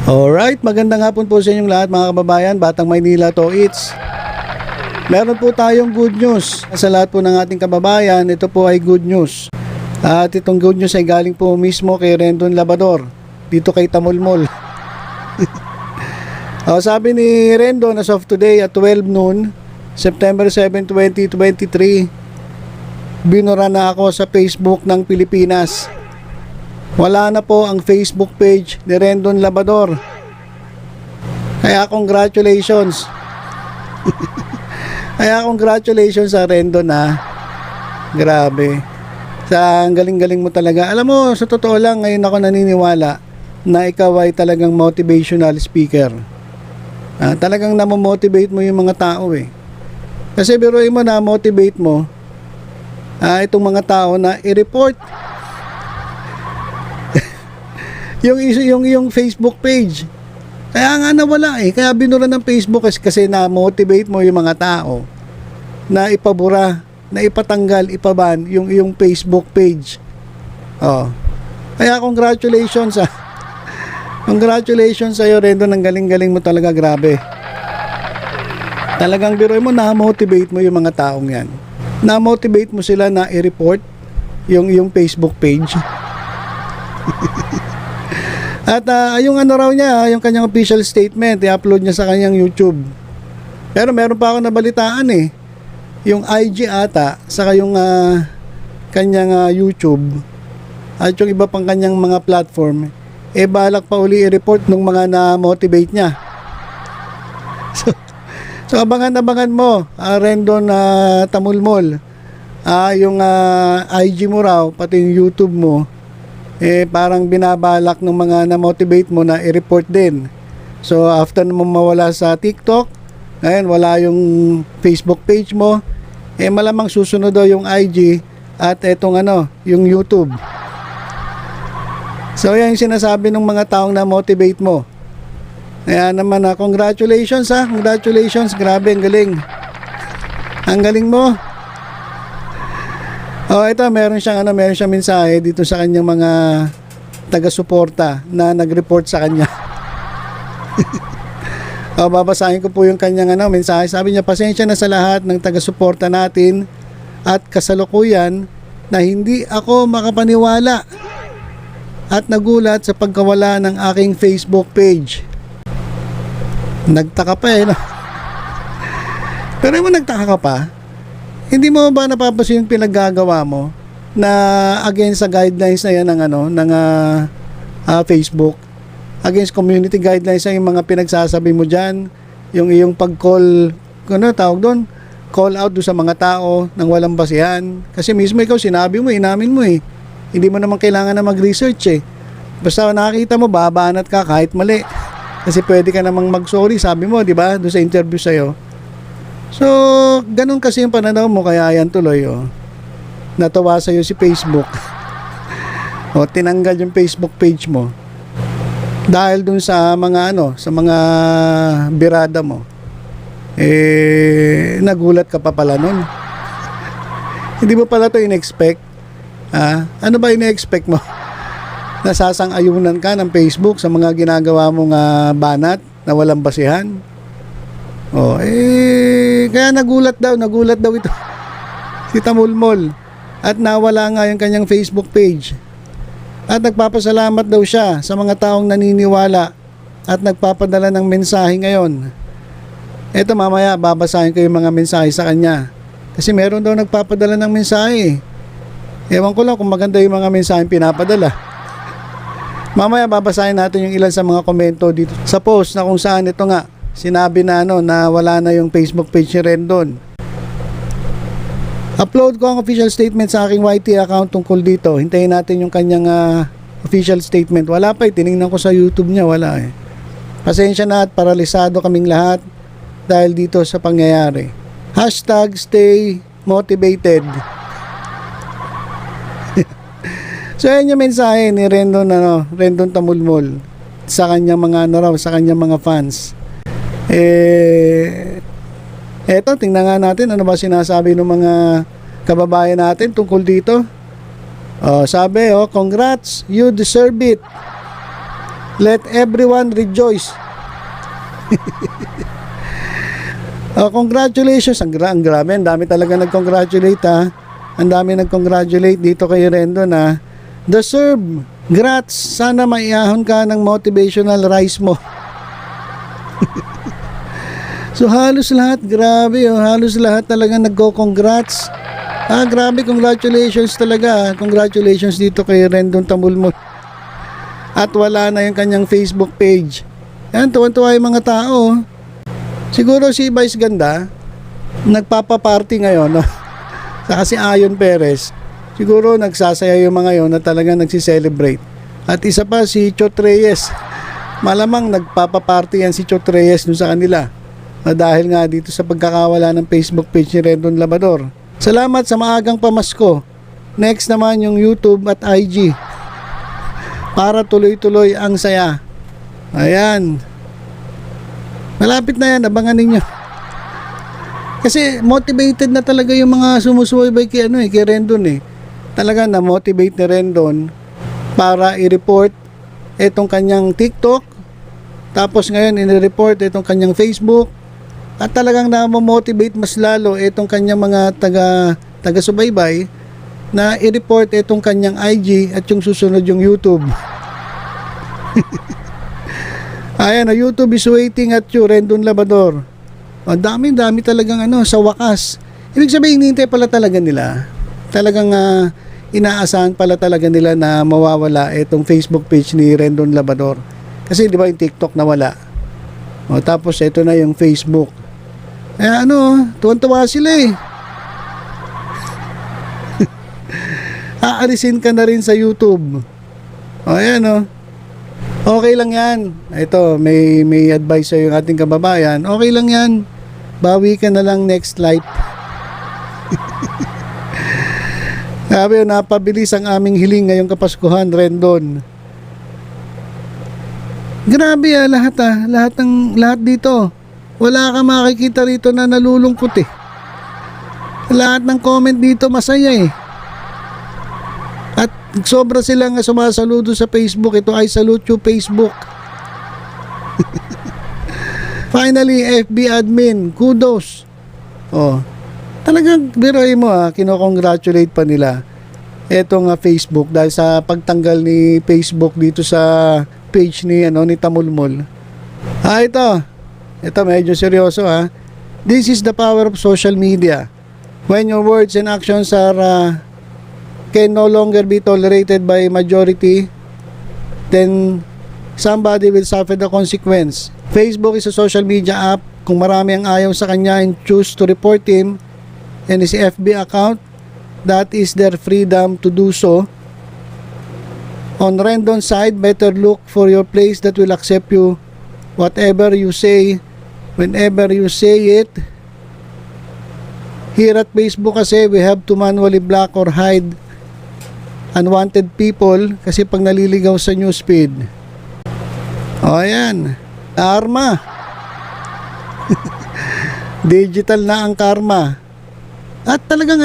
Alright, magandang hapon po sa inyong lahat mga kababayan, Batang Maynila to it's. Meron po tayong good news sa lahat po ng ating kababayan. Ito po ay good news. At itong good news ay galing po mismo kay Rendon Labrador, dito kay Tamulmol. Sabi ni Rendon, as of today at 12 noon, September 7, 2023, binura na ako sa Facebook ng Pilipinas. Wala na po ang Facebook page ni Rendon Labrador. Kaya congratulations. Kaya congratulations sa Rendon ha. Grabe. Ang galing-galing mo talaga. Alam mo, sa totoo lang, ngayon ako naniniwala na ikaw ay talagang motivational speaker. Talagang namomotivate mo yung mga tao eh. Kasi biruin mo na motivate mo itong mga tao na i-report yung Facebook page. Kaya nga nawala eh. Kaya binura ng Facebook kasi na-motivate mo yung mga tao na ipabura, na ipatanggal, ipaban yung Facebook page. Kaya congratulations ha. Congratulations sa'yo, Rendon. Ang galing-galing mo talaga, grabe. Talagang biruin mo, na-motivate mo yung mga taong yan. Na-motivate mo sila na i-report yung Facebook page. At yung ano raw niya, yung kanyang official statement, i-upload niya sa kanyang YouTube. Pero meron pa ako nabalitaan eh. Yung IG ata, saka yung kanyang YouTube, at yung iba pang kanyang mga platform, balak pa uli i-report nung mga na-motivate niya. So abangan mo, Rendon Tamulmol, yung IG mo raw, pati yung YouTube mo, parang binabalak ng mga na-motivate mo na i-report din. So after naman mawala sa TikTok, ngayon wala yung Facebook page mo, malamang susunod daw yung IG at etong yung YouTube. So yan yung sinasabi ng mga taong na-motivate mo. Kaya naman congratulations ha, congratulations, grabe, ang galing. Ang galing mo. Ito, meron siyang mensahe dito sa kanyang mga taga-suporta na nag-report sa kanya. Babasahin ko po yung kanyang mensahe. Sabi niya, pasensya na sa lahat ng taga-suporta natin at kasalukuyan na hindi ako makapaniwala at nagulat sa pagkawala ng aking Facebook page. Nagtaka pa no? Pero mo nagtaka ka pa? Hindi mo ba napapansin yung pinaggagawa mo na against sa guidelines na yan ng Facebook, against community guidelines na yung mga pinagsasabi mo dyan, yung iyong pag-call, tawag doon, call out do sa mga tao nang walang basihan. Kasi mismo ikaw sinabi mo, inamin mo eh. Hindi mo naman kailangan na mag-research eh. Basta nakita mo, babanat ka kahit mali. Kasi pwede ka namang mag-sorry, sabi mo, di ba, doon sa interview sa'yo. So, ganun kasi yung pananaw mo, kaya yan tuloy, natawa sa'yo si Facebook. Tinanggal yung Facebook page mo. Dahil dun sa mga sa mga birada mo. Nagulat ka pa pala nun. Hindi mo pala to in-expect. Ano ba in-expect mo? Nasasang-ayunan ka ng Facebook sa mga ginagawa mong banat na walang basihan. Kaya nagulat daw ito si Tamulmol at nawala nga yung kanyang Facebook page. At nagpapasalamat daw siya sa mga taong naniniwala at nagpapadala ng mensahe ngayon. Ito, mamaya babasahin ko yung mga mensahe sa kanya kasi meron daw nagpapadala ng mensahe. Ewan ko lang kung maganda yung mga mensahe pinapadala. Mamaya babasahin natin yung ilan sa mga komento dito sa post na kung saan ito nga sinabi na na wala na yung Facebook page ni Rendon. Upload ko ang official statement sa aking YT account tungkol dito. Hintayin natin yung kanyang official statement. Wala pa tinignan ko sa YouTube niya, wala eh. Pasensya na at paralisado kaming lahat dahil dito sa pangyayari. #stay motivated. So yan yung mensahe ni Rendon Tamulmol sa kanyang mga sa kanyang mga fans. Eto, tingnan nga natin ano ba sinasabi ng mga kababayan natin tungkol dito. Sabi, congrats, you deserve it. Let everyone rejoice. Congratulations. Ang grabe. Ang dami talaga nag-congratulate ha. Ang dami nag-congratulate dito kay Rendon ha. Deserve. Grats. Sana maiahon ka ng motivational rice mo. So halos lahat. Grabe. Halos lahat talaga nagko-congrats. Grabe. Congratulations talaga. Congratulations dito kay Rendon Tamulmol. At wala na yung kanyang Facebook page. Yan. Tuwan-tuwa yung mga tao. Siguro si Vice Ganda nagpapaparty ngayon, no? Saka si Ayon Perez siguro nagsasaya yung mga yon na talagang nagsiselebrate. At isa pa si Chot Reyes, malamang nagpapaparty yan si Chot Reyes dun sa kanila dahil nga dito sa pagkakawala ng Facebook page ni Rendon Labrador. Salamat sa maagang pamasko. Next naman yung YouTube at IG para tuloy-tuloy ang saya. Ayan. Malapit na yan, abangan ninyo. Kasi motivated na talaga yung mga sumusubaybay kay Rendon eh. Talaga na-motivate ni Rendon para i-report itong kanyang TikTok. Tapos ngayon i-report itong kanyang Facebook. At talagang na-motivate mas lalo itong kanyang mga taga-subaybay na i-report itong kanyang IG at yung susunod yung YouTube. Ayan, YouTube is waiting at you, Rendon Labrador. Ang dami talagang sa wakas. Ibig sabihin, hinihintay pala talaga nila. Talagang inaasahan pala talaga nila na mawawala itong Facebook page ni Rendon Labrador. Kasi di ba yung TikTok nawala. Tapos ito na yung Facebook. Tuwan-tuwa sila eh. Aalisin ka na rin sa YouTube. Ayan okay lang yan. Ito, may advice sa yung ating kababayan. Okay lang yan. Bawi ka na lang next life. Sabi, napabilis ang aming hiling ngayong Kapaskuhan, Rendon. Grabe lahat dito. Wala ka makikita rito na nalulungkot eh. Lahat ng comment dito masaya eh. At sobra silang sumasaludo sa Facebook. Ito ay salute you Facebook. Finally, FB admin, kudos. Talagang biroy mo kinokongratulate pa nila etong Facebook dahil sa pagtanggal ni Facebook dito sa page ni Tamulmol. Ito medyo seryoso This is the power of social media. When your words and actions are can no longer be tolerated by majority, then somebody will suffer the consequence. Facebook is a social media app. Kung marami ang ayaw sa kanya and choose to report him and his FB account, that is their freedom to do so. On Rendon's side, better look for your place that will accept you. Whatever you say, whenever you say it. Here at Facebook kasi, we have to manually block or hide unwanted people kasi pag naliligaw sa newsfeed. Ayan. Karma. Digital na ang karma. At talagang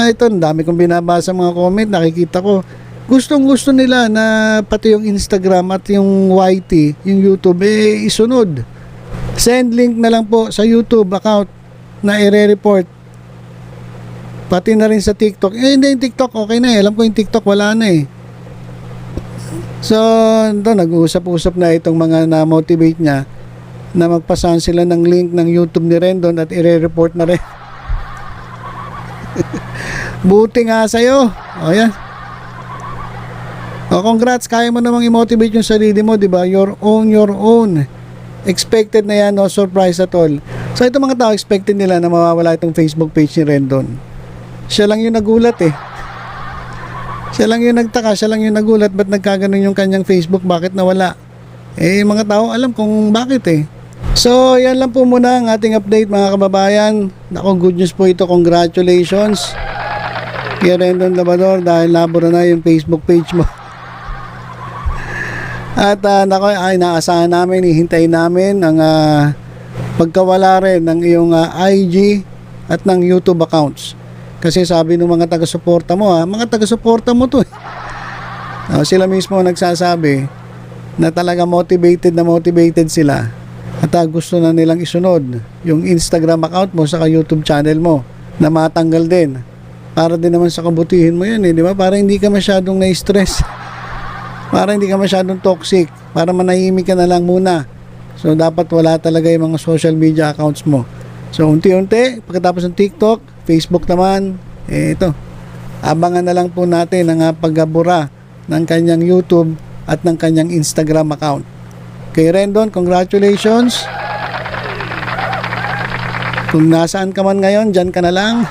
ito, dami kong binabasa mga comment, nakikita ko. Gustong-gusto nila na pati yung Instagram at yung YT, yung YouTube, isunod. Send link na lang po sa YouTube account na i-report. Pati na rin sa TikTok. Hindi yung TikTok, okay na Alam ko yung TikTok, wala na So, nag-uusap-usap na itong mga na-motivate niya na magpasahan sila ng link ng YouTube ni Rendon at i-report na rin. Buti nga sa'yo. Ayan. Congrats, kaya mo namang i-motivate yung sarili mo, di ba? Your own. Expected na yan, no surprise at all. So, itong mga tao, expected nila na mawawala itong Facebook page ni Rendon. Siya lang yung nagulat Siya lang yung nagtaka, siya lang yung nagulat. Ba't nagkaganon yung kanyang Facebook? Bakit nawala? Mga tao alam kung bakit So, yan lang po muna ang ating update mga kababayan. Good news po ito. Congratulations kay Rendon Labrador dahil nabura na yung Facebook page mo. At inaasahan namin, hihintayin namin ang pagkawala rin ng iyong IG at ng YouTube accounts. Kasi sabi ng mga taga-suporta mo, mga taga-suporta mo to sila mismo nagsasabi na talaga motivated sila at gusto na nilang isunod yung Instagram account mo sa YouTube channel mo na matanggal din. Para din naman sa kabutihin mo yun di ba? Para hindi ka masyadong na-stress. Para hindi ka masyadong toxic. Para manahimik ka na lang muna. So, dapat wala talaga yung mga social media accounts mo. So, unti-unti, pagkatapos ng TikTok, Facebook naman, ito. Abangan na lang po natin ang pagbura ng kanyang YouTube at ng kanyang Instagram account. Kay Rendon, congratulations. Kung nasaan ka man ngayon, dyan ka na lang.